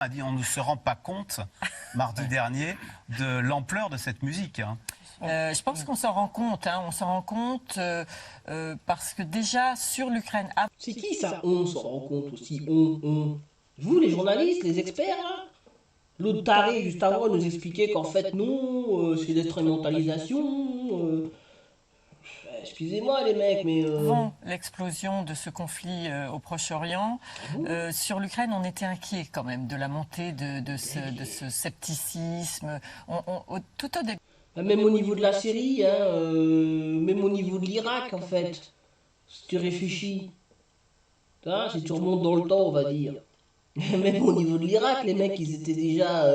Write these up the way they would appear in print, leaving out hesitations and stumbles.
a dit on ne se rend pas compte, mardi dernier, de l'ampleur de cette musique. Je pense qu'on s'en rend compte, on s'en rend compte parce que déjà sur l'Ukraine... C'est qui ça, on s'en rend compte aussi, on. Vous, les journalistes, les experts, là. L'autre taré, juste avant, nous expliquait qu'en fait, non, c'est l'instrumentalisation. Excusez-moi, les mecs, mais... Avant l'explosion de ce conflit au Proche-Orient, sur l'Ukraine, on était inquiet quand même de la montée de ce scepticisme. Tout au début. Même au niveau de la Syrie, même au niveau de l'Irak, en fait, si tu réfléchis, si tu remontes dans le temps, on va dire. Même au niveau de l'Irak, les mecs, ils étaient déjà...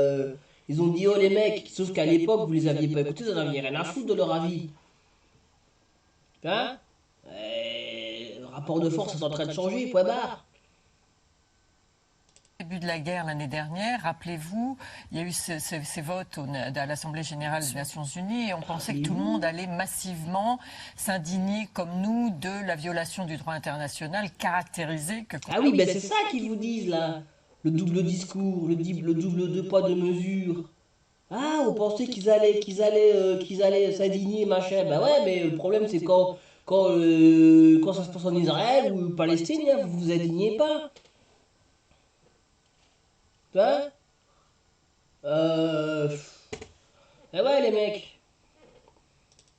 ils ont dit, oh les mecs, sauf qu'à l'époque, vous les aviez pas écoutés, vous n'en aviez rien à foutre de leur avis. Le rapport de force est en train de changer, point barre. Au début de la guerre l'année dernière, rappelez-vous, il y a eu ces votes à l'Assemblée générale des Nations Unies et on pensait que tout le monde allait massivement s'indigner comme nous de la violation du droit international caractérisée que... Ah oui, ben c'est ça qu'ils vous disent là. Le double discours, le double deux poids deux mesures. Ah, on pensait qu'ils allaient s'indigner, machin. Bah ouais, mais le problème c'est quand ça se passe en Israël ou en Palestine, vous vous indignez pas. Hein Ah ouais, les mecs.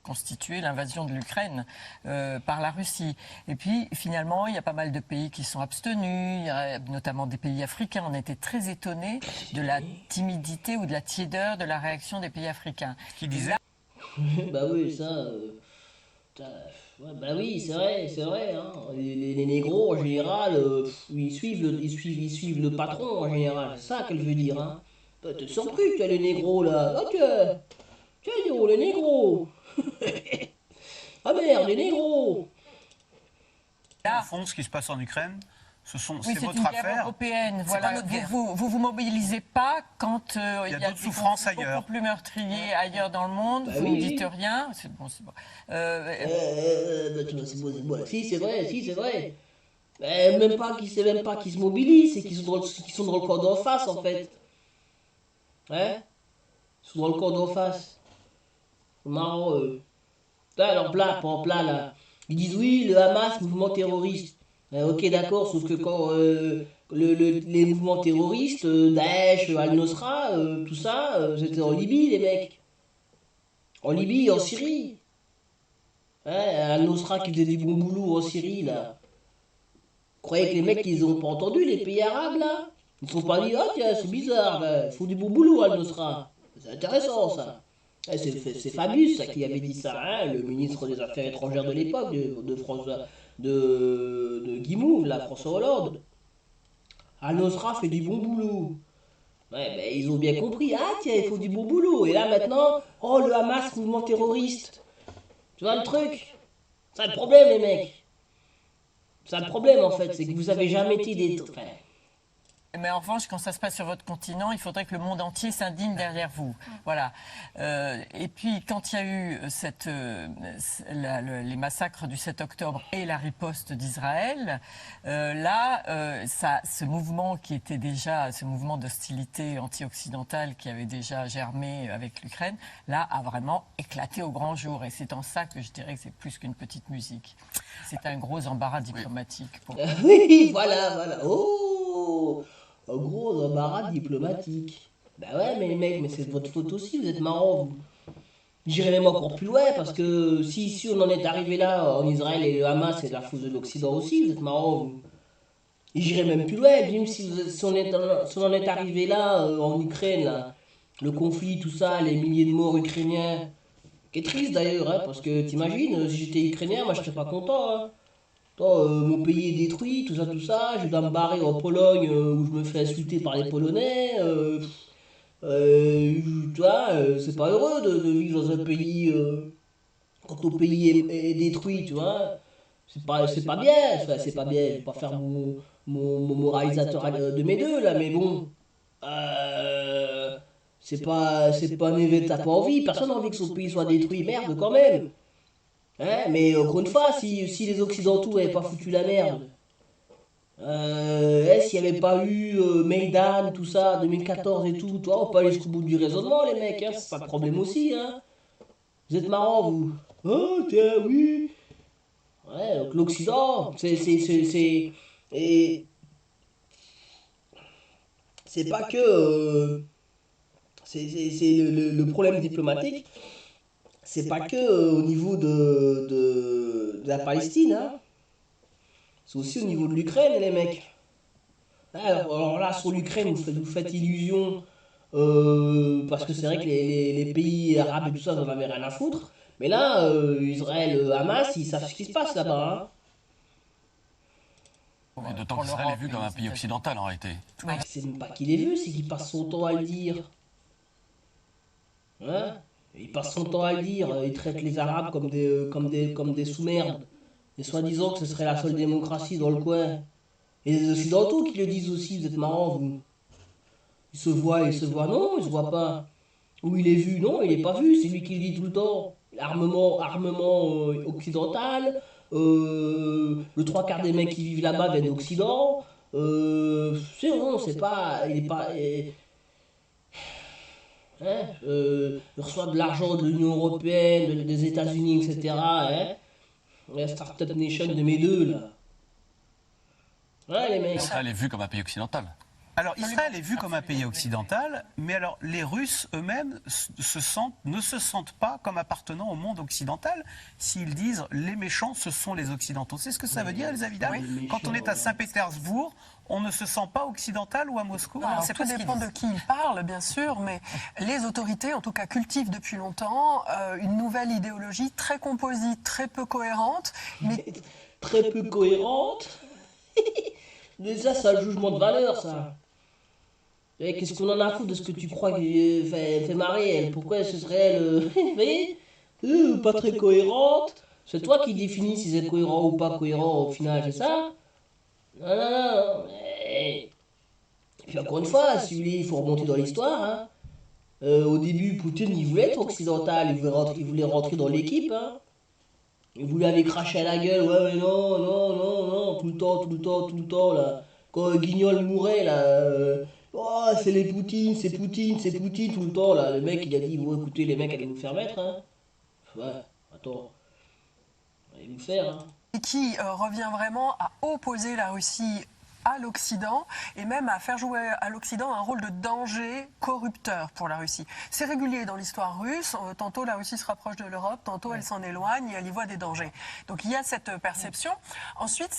Constituer l'invasion de l'Ukraine par la Russie. Et puis, finalement, il y a pas mal de pays qui sont abstenus, il y a notamment des pays africains. On était très étonnés de la timidité ou de la tiédeur de la réaction des pays africains. Qui disait bah oui, ça... ouais, bah oui, c'est vrai. Hein. Les négros, en général, ils suivent le patron, en général. C'est ça qu'elle veut dire. Hein. T'es surpris, tu as les négros, là. Oh, tu as les négros. Ah merde, les négros. Au fond, ce qui se passe en Ukraine, c'est c'est votre une guerre affaire. européenne. Voilà. Vous mobilisez pas quand il y a d'autres souffrances ailleurs. Beaucoup plus meurtriers ailleurs dans le monde. Bah vous oui, ne dites oui. rien. C'est bon. C'est bon. Si, c'est vrai. Même pas qu'ils se mobilisent, c'est qu'ils sont dans le camp d'en face, en fait. Ouais. Ils sont dans le camp d'en face. C'est marrant, là, leur plat, par exemple, là, ils disent oui, le Hamas, mouvement terroriste. Ok, d'accord, sauf que quand les mouvements terroristes, Daesh, Al-Nosra, tout ça, c'était en Libye, les mecs. En Libye, en Syrie. Ouais, Al-Nosra qui faisait du bon boulot en Syrie, là. Vous croyez que les mecs, ils ont pas entendu, les pays arabes, là? Ils ne sont pas dit, ah tiens, c'est bizarre, là. Il faut du bon boulot, Al-Nosra. C'est intéressant, ça. C'est Fabius, ça, qui avait dit ça, hein, le ministre des Affaires étrangères de l'époque, de Guy Mauve, là, François Hollande. Al-Nosra fait du bon boulot. Ouais, ben, ils ont bien compris, ah tiens, il faut du bon boulot. Et là, maintenant, oh, le Hamas, mouvement terroriste. Tu vois le truc? C'est le problème, les mecs. C'est le problème, en fait, c'est que vous avez jamais été des... Enfin, mais en revanche, quand ça se passe sur votre continent, il faudrait que le monde entier s'indigne derrière vous. Voilà. Et puis, quand il y a eu les massacres du 7 octobre et la riposte d'Israël, ce mouvement qui était déjà, ce mouvement d'hostilité anti-occidentale qui avait déjà germé avec l'Ukraine, là, a vraiment éclaté au grand jour. Et c'est en ça que je dirais que c'est plus qu'une petite musique. C'est un gros embarras diplomatique. oui, voilà. Oh, un gros embarras diplomatique. Bah ouais, mais les mecs, mais c'est de votre faute aussi, vous êtes marrants, vous. J'irai même encore plus loin, parce que si on en est arrivé là, en Israël et le Hamas, c'est de la faute de l'Occident aussi, vous êtes marrants, vous. Et j'irai même plus loin, même si on en est arrivé là, en Ukraine, là, le conflit, tout ça, les milliers de morts ukrainiens, qui est triste d'ailleurs, hein, parce que t'imagines, si j'étais ukrainien, moi je serais pas content, hein. Mon pays est détruit, tout ça, je dois me barrer en Pologne où je me fais insulter par les Polonais. Tu vois, c'est pas heureux de vivre dans un pays quand ton pays est détruit, tu vois. C'est pas bien, enfin, c'est pas bien, je vais pas faire mon moralisateur de mes deux là, mais bon. C'est pas un événement, t'as pas envie, personne n'a envie que son pays soit détruit, merde quand même. Hein, mais encore une fois, si les Occidentaux n'avaient pas foutu la merde, S'il n'y avait pas eu Maidan, tout ça, 2014 et tout, toi, on peut aller jusqu'au bout du raisonnement, les mecs, hein, c'est pas de problème aussi, hein. Vous êtes marrants, vous. Oh, tiens, oui. Ouais, donc l'Occident, et c'est pas que, c'est le problème diplomatique, c'est pas que au niveau de la Palestine, hein. C'est aussi au niveau de l'Ukraine, les mecs. Alors là, sur l'Ukraine, vous faites illusion, parce que c'est vrai que les pays arabes et tout ça, vous en avez rien à foutre. Mais là, Israël, Hamas, ils savent ce qui se passe là-bas, Et d'autant qu'Israël est vu comme un pays occidental en réalité. hein. C'est même pas qu'il est vu, c'est qu'il passe son temps à le dire. Hein? Il passe son temps à le dire, il traite les Arabes comme des sous-merdes. Et soi-disant que ce serait la seule démocratie dans le coin. Et les Occidentaux qui le disent aussi, vous êtes marrants, vous. Il se voit, non, il se voit pas. Où il est vu, non, il est pas vu, c'est lui qui le dit tout le temps. Armement occidental, le trois quarts des mecs qui vivent là-bas viennent d'Occident. C'est non, c'est pas, il est pas, hein, il reçoit de l'argent de l'Union Européenne, des États-Unis, etc. Hein, la Startup Nation de mes deux, là. Ouais, les mecs. Israël est vu comme un pays occidental. Alors Israël est vu comme un pays occidental, mais alors les Russes eux-mêmes ne se sentent pas comme appartenant au monde occidental s'ils disent les méchants ce sont les occidentaux. C'est ce que ça veut dire, Elsa Vidal? Oui. Quand on est à Saint-Pétersbourg, on ne se sent pas occidental ou à Moscou? Alors, C'est tout pas ce qu'ils dépend disent. de qui il parle, bien sûr, mais les autorités, en tout cas, cultivent depuis longtemps une nouvelle idéologie très composite, très peu cohérente, mais Très peu cohérente. Mais ça, c'est un jugement de valeur, ça. Et qu'est-ce qu'on en a à foutre de ce que tu crois qui fait marrer, elle? Pourquoi ce serait elle, vous voyez, pas très cohérente? C'est toi qui définis si c'est cohérent ou pas cohérent au final, c'est ça? Non, non, non. Et puis encore une fois, si vous voulez, il faut remonter dans l'histoire, hein. Au début, Poutine, il voulait être occidental, il voulait rentrer dans l'équipe, hein. Il voulait aller cracher à la gueule, ouais, mais non, non, non, non, tout le temps, tout le temps, tout le temps, là. Quand Guignol mourait, là, oh, c'est les Poutines, c'est Poutine, c'est Poutine, tout le temps, là. Le mec, il a dit, bon, écoutez, les mecs, allez nous faire mettre, hein. Ouais, attends, allez nous faire, hein. et qui revient vraiment à opposer la Russie à l'Occident et même à faire jouer à l'Occident un rôle de danger corrupteur pour la Russie. C'est régulier dans l'histoire russe. Tantôt la Russie se rapproche de l'Europe, tantôt elle s'en éloigne et elle y voit des dangers. Donc il y a cette perception. Ensuite,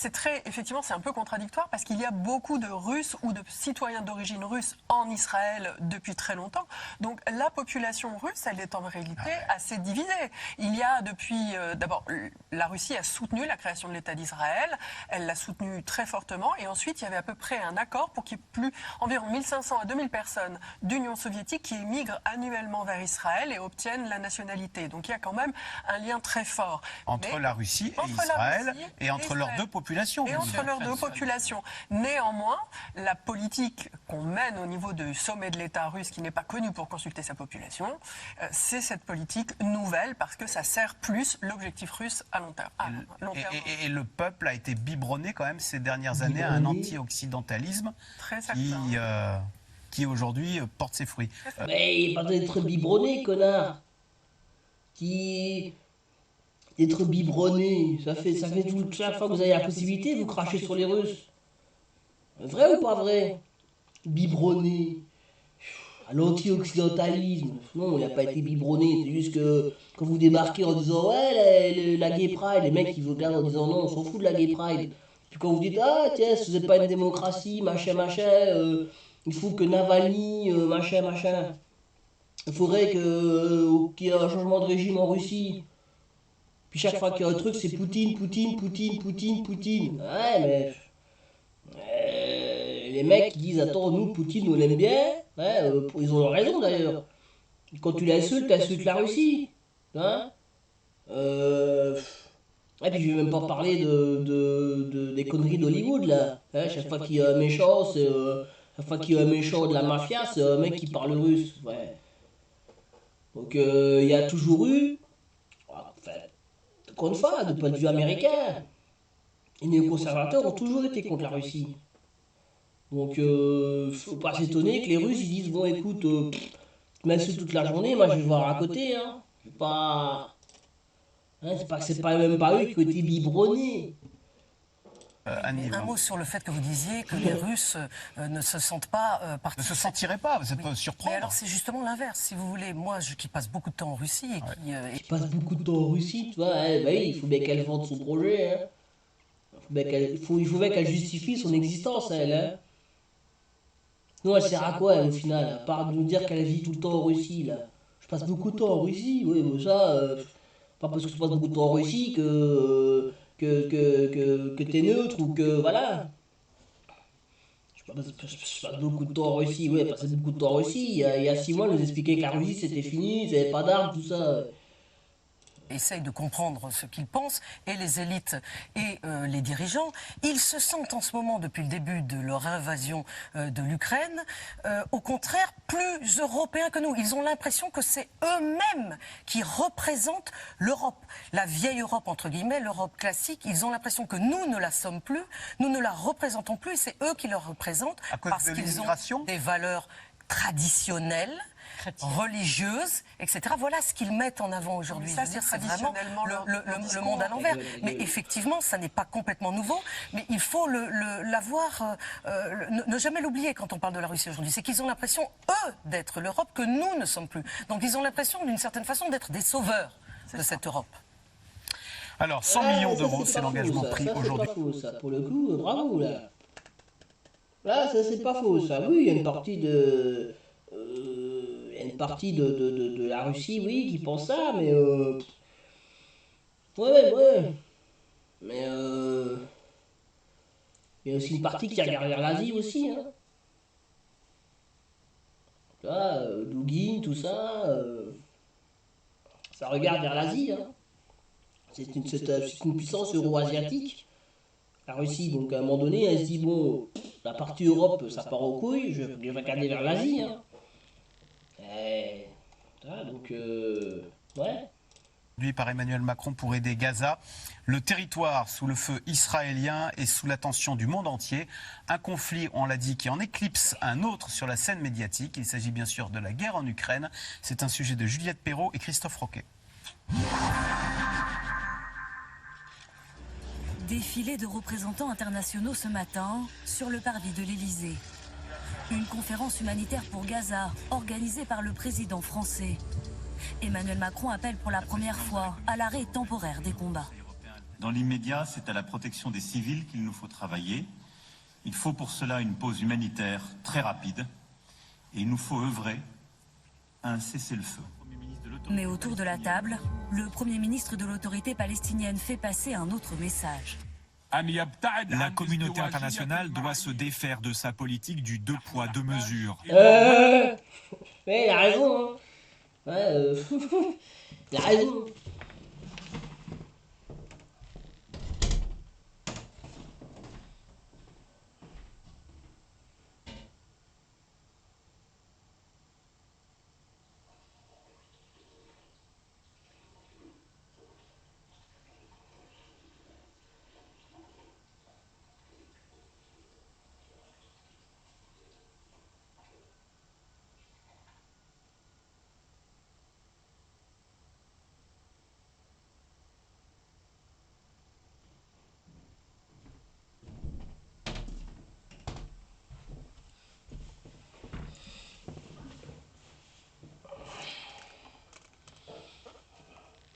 effectivement, c'est un peu contradictoire parce qu'il y a beaucoup de Russes ou de citoyens d'origine russe en Israël depuis très longtemps. Donc la population russe, elle est en réalité assez divisée. Il y a depuis, d'abord, la Russie a soutenu la création de l'État d'Israël. Elle l'a soutenu très fortement et ensuite il y avait à peu près un accord pour qu'il y ait plus environ 1500 à 2000 personnes d'Union soviétique qui émigrent annuellement vers Israël et obtiennent la nationalité. Donc il y a quand même un lien très fort. Entre la Russie et entre la Israël Russie et entre leurs deux populations. Et entre leurs deux populations. Néanmoins, la politique qu'on mène au niveau du sommet de l'État russe, qui n'est pas connu pour consulter sa population, c'est cette politique nouvelle parce que ça sert plus l'objectif russe à long terme. Et le peuple a été biberonné quand même ces dernières années à un anti-occidentalisme Très certain. qui aujourd'hui porte ses fruits. Mais pas d'être biberonné, connard. Qui. D'être biberonné. Ça fait tout. Chaque fois que vous avez la possibilité, vous crachez sur les Russes. Vrai ou pas vrai? Biberonné. À l'anti-occidentalisme. Non, il n'a pas été biberonné. C'est juste que quand vous débarquez en disant ouais, la gay pride, les mecs ils vous regardent en disant non, on s'en fout de la gay pride. Puis quand vous dites ah tiens, ce n'est pas une démocratie, machin, machin, il faut que Navalny, machin, machin. Il faudrait qu'il y ait un changement de régime en Russie. Puis chaque fois qu'il y a un truc, c'est Poutine, Poutine, Poutine, Poutine, Poutine. Ouais, mais. Les mecs qui disent attends, nous, Poutine, on l'aime bien. Ouais, ils ont raison d'ailleurs. Quand tu l'insultes la Russie. Hein et puis je vais même pas parler des conneries d'Hollywood là. Hein, chaque fois qu'il y a un méchant, chaque fois qu'il y a un méchant de la mafia, c'est un mec qui parle russe. Ouais. Donc il y a toujours eu, enfin, encore une fois, de point de vue américain, les néoconservateurs ont toujours été contre la Russie. Donc, faut pas s'étonner que les Russes ils disent bon, écoute, tu m'insultes toute la journée, moi je vais voir à côté. Hein. Je vais pas. Hein, c'est pas même pas eux qui ont été biberonnés. Annie, Un mot sur le fait que vous disiez que les Russes ne se sentent pas ne participants. se sentiraient pas, ça peut Mais surprendre. alors c'est justement l'inverse, si vous voulez. Moi, qui passe beaucoup de temps en Russie et qui... Qui passe beaucoup de temps en Russie, tu vois. Hein, bah oui, il faut bien qu'elle vende son projet. Hein. Il faut bien qu'elle justifie son existence, elle. Hein. Non, elle sert à quoi, elle, au final, à part de nous dire qu'elle vit tout le temps en Russie, là. Je passe beaucoup de temps en Russie, oui, mais ça, pas parce que je passe beaucoup de temps en Russie que t'es neutre ou que, voilà. Je passe beaucoup de temps en Russie, ouais, passer beaucoup de temps en Russie. Il y a 6 mois, on nous expliquait que la Russie, c'était fini, ils n'avaient pas d'armes, tout ça. essayent de comprendre ce qu'ils pensent, et les élites et les dirigeants, ils se sentent en ce moment, depuis le début de leur invasion de l'Ukraine, au contraire, plus européens que nous. Ils ont l'impression que c'est eux-mêmes qui représentent l'Europe, la vieille Europe, entre guillemets, l'Europe classique. Ils ont l'impression que nous ne la sommes plus, nous ne la représentons plus, et c'est eux qui la représentent, parce qu'ils ont des valeurs traditionnelles, religieuses, etc. Voilà ce qu'ils mettent en avant aujourd'hui. C'est vraiment le monde à l'envers. Mais effectivement, ça n'est pas complètement nouveau, mais il faut l'avoir, ne jamais l'oublier quand on parle de la Russie aujourd'hui. C'est qu'ils ont l'impression, eux, d'être l'Europe, que nous ne sommes plus. Donc ils ont l'impression, d'une certaine façon, d'être des sauveurs de cette Europe. Alors, 100 millions d'euros, c'est l'engagement pris aujourd'hui. C'est pas faux, ça, pour le coup, bravo, là. Là, ça, c'est pas faux, ça. Oui, il y a une partie de... il y a une partie de la Russie, oui, qui pense ça, mais... Ouais. Mais... il y a aussi une partie qui regarde vers l'Asie aussi, hein. Tu vois, Douguin, tout ça... ça regarde vers l'Asie, hein. C'est une puissance euro-asiatique. La Russie, donc à un moment donné, elle se dit, bon, la partie Europe, ça part aux couilles, je vais regarder vers l'Asie. Hein. Donc, ouais. Lui par Emmanuel Macron pour aider Gaza. Le territoire sous le feu israélien et sous l'attention du monde entier. Un conflit, on l'a dit, qui en éclipse un autre sur la scène médiatique. Il s'agit bien sûr de la guerre en Ukraine. C'est un sujet de Juliette Perrault et Christophe Roquet. Défilé de représentants internationaux ce matin sur le parvis de l'Élysée. Une conférence humanitaire pour Gaza organisée par le président français. Emmanuel Macron appelle pour la première fois à l'arrêt temporaire des combats. Dans l'immédiat, c'est à la protection des civils qu'il nous faut travailler. Il faut pour cela une pause humanitaire très rapide et il nous faut œuvrer à un cessez-le-feu. Mais autour de la table, le Premier ministre de l'autorité palestinienne fait passer un autre message. La communauté internationale doit se défaire de sa politique du 2 poids 2 mesures. Ouais, il a raison. Hein. Ouais, il a raison.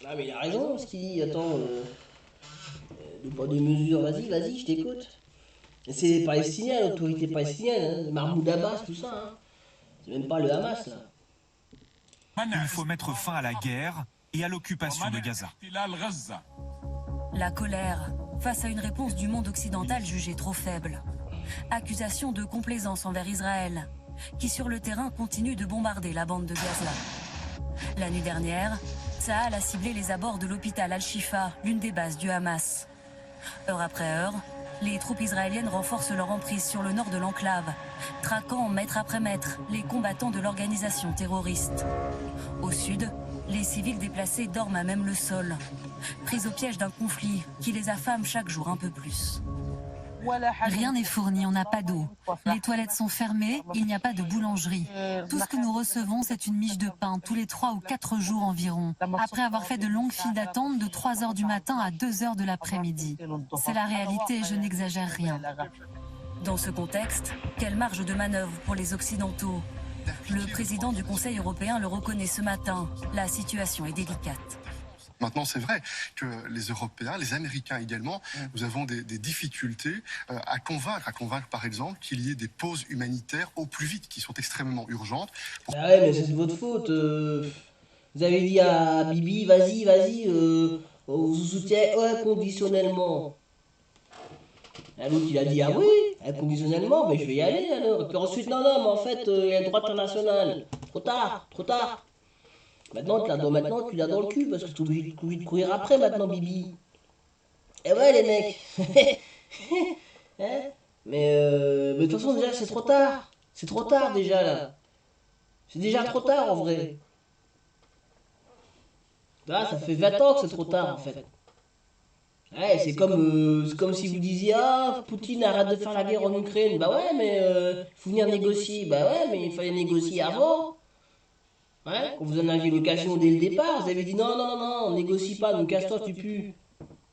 Ah mais il a raison ce qu'il dit, attends, de pas de mesures, vas-y, je t'écoute. C'est les Palestiniens, l'autorité palestinienne, hein, Mahmoud Abbas, tout ça, hein. C'est même pas le Hamas là. Il faut mettre fin à la guerre et à l'occupation de Gaza. La colère face à une réponse du monde occidental jugée trop faible. Accusation de complaisance envers Israël, qui sur le terrain continue de bombarder la bande de Gaza. La nuit dernière, Tsahal a ciblé les abords de l'hôpital Al-Shifa, l'une des bases du Hamas. Heure après heure, les troupes israéliennes renforcent leur emprise sur le nord de l'enclave, traquant mètre après mètre les combattants de l'organisation terroriste. Au sud, les civils déplacés dorment à même le sol, pris au piège d'un conflit qui les affame chaque jour un peu plus. Rien n'est fourni, on n'a pas d'eau. Les toilettes sont fermées, il n'y a pas de boulangerie. Tout ce que nous recevons, c'est une miche de pain tous les 3 ou 4 jours environ, après avoir fait de longues files d'attente de 3 h du matin à 2 h de l'après-midi. C'est la réalité et je n'exagère rien. Dans ce contexte, quelle marge de manœuvre pour les Occidentaux? Le président du Conseil européen le reconnaît ce matin, la situation est délicate. Maintenant, c'est vrai que les Européens, les Américains également, nous avons des difficultés à convaincre par exemple qu'il y ait des pauses humanitaires au plus vite, qui sont extrêmement urgentes. Ah ouais, mais c'est de votre faute. Vous avez dit à Bibi, vas-y, on vous soutient inconditionnellement. Et l'autre, il a dit, ah oui, inconditionnellement, mais je vais y aller alors. Et puis ensuite, non, mais en fait, il y a le droit international. Trop tard. Maintenant, tu l'as dans le cul, parce que tu es obligé de courir après maintenant, Bibi. Eh ouais, les mecs. Hein, mais de toute façon, déjà, c'est trop tard. C'est trop tard, déjà, là. C'est déjà trop tard, en vrai. Là, ça fait 20 ans que c'est trop tard, en fait. Ouais, c'est comme si vous disiez, ah, Poutine arrête de faire la guerre en Ukraine. Bah ouais, mais faut venir négocier. Bah ouais, mais il fallait négocier avant. Ouais, quand vous en aviez l'occasion dès le départ, vous avez dit non, on négocie pas, donc casse-toi, tu pues.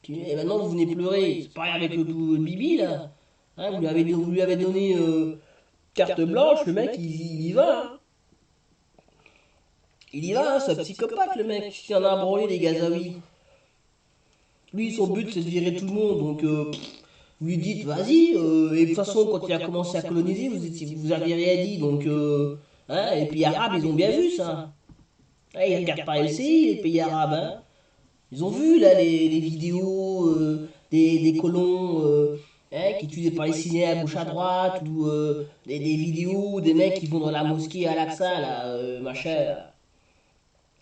Et maintenant vous venez pleurer. C'est pareil avec le Bibi là. Hein, vous lui avez donné carte blanche, le mec il y va. Hein. Il y va, hein, c'est un psychopathe le mec. Il en a branlé les Gazaouis. Lui son but c'est de virer tout le monde, donc vous lui dites vas-y. Et de toute façon quand il a commencé à coloniser, vous aviez rien dit, donc. Hein, et les pays arabes, ils ont bien vu ça. Hein, ils regardent pas LCI, les pays arabes. Hein. Ils ont vu là les vidéos des colons qui tuent des Palestiniens à gauche à droite, ou des vidéos des mecs qui vont dans la mosquée à Al-Aqsa, là, machin. Là.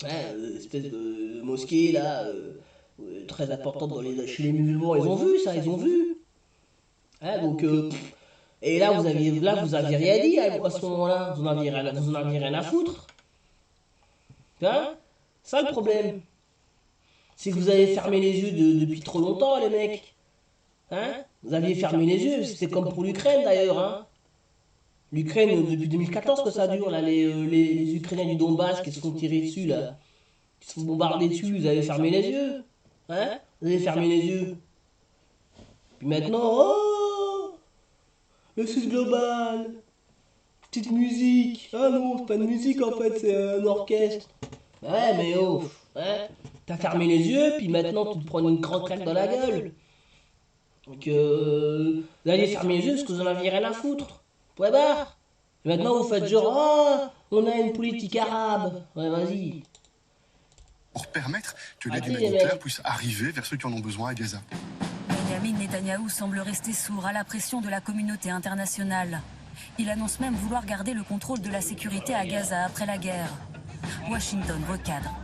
Hein, espèce de mosquée là, très importante chez les musulmans. Ils ont vu ça, ils ont vu. Hein, donc. Et là, vous aviez rien dit à ce moment-là. Vous n'en aviez rien à foutre. Hein? Ça le problème. C'est que vous avez fermé les yeux depuis trop longtemps, les mecs. Hein? Vous aviez fermé les yeux. C'est comme pour l'Ukraine d'ailleurs. Hein? L'Ukraine, depuis 2014 que ça dure, là, les Ukrainiens du Donbass qui se font tirer dessus, là, qui se font bombarder dessus, vous avez fermé les yeux. Hein? Vous avez fermé les yeux. Puis maintenant, oh! Le Sud global, petite musique. Ah non, c'est pas de musique en fait, c'est un orchestre. Ouais, mais oh, hein, t'as fermé les yeux, puis maintenant tu te prends une grande claque dans la gueule. Donc, vous allez fermer les yeux parce que vous en aviez rien à foutre. Point barre. Et maintenant vous faites genre, ah, on a une politique arabe. Ouais, vas-y. Pour permettre que l'aide humanitaire puisse arriver vers ceux qui en ont besoin à Gaza. Benjamin Netanyahou semble rester sourd à la pression de la communauté internationale. Il annonce même vouloir garder le contrôle de la sécurité à Gaza après la guerre. Washington recadre.